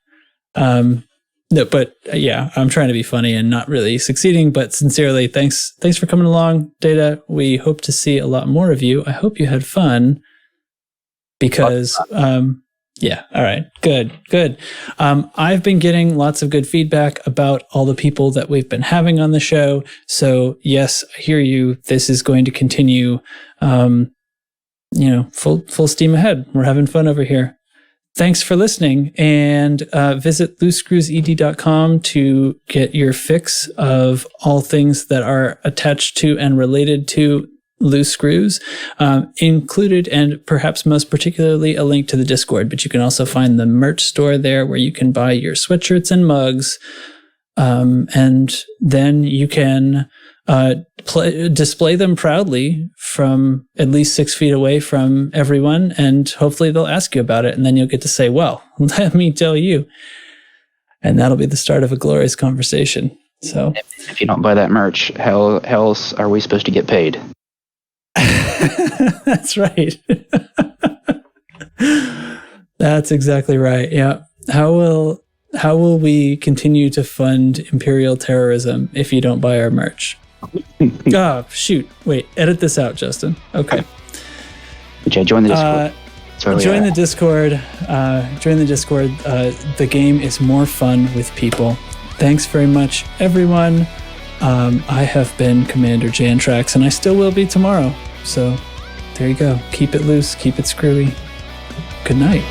Speaker 2: No, but yeah, I'm trying to be funny and not really succeeding, but sincerely, thanks for coming along, Data. We hope to see a lot more of you. I hope you had fun because, yeah. All right. Good. I've been getting lots of good feedback about all the people that we've been having on the show. So yes, I hear you. This is going to continue, full steam ahead. We're having fun over here. Thanks for listening, and visit loosescrewsed.com to get your fix of all things that are attached to and related to Loose Screws, included and perhaps most particularly a link to the Discord. But you can also find the merch store there where you can buy your sweatshirts and mugs, and then you can display them proudly from at least 6 feet away from everyone, and hopefully they'll ask you about it, and then you'll get to say, well, let me tell you. And that'll be the start of a glorious conversation. So
Speaker 4: if you don't buy that merch, how else are we supposed to get paid?
Speaker 2: That's right. That's exactly right. Yeah. How will we continue to fund imperial terrorism if you don't buy our merch? Oh, shoot. Wait, edit this out, Justin. Okay.
Speaker 4: Yeah, join the Discord.
Speaker 2: Join the Discord. Join the Discord. The game is more fun with people. Thanks very much, everyone. I have been Commander Jantrax, and I still will be tomorrow. So there you go. Keep it loose. Keep it screwy. Good night.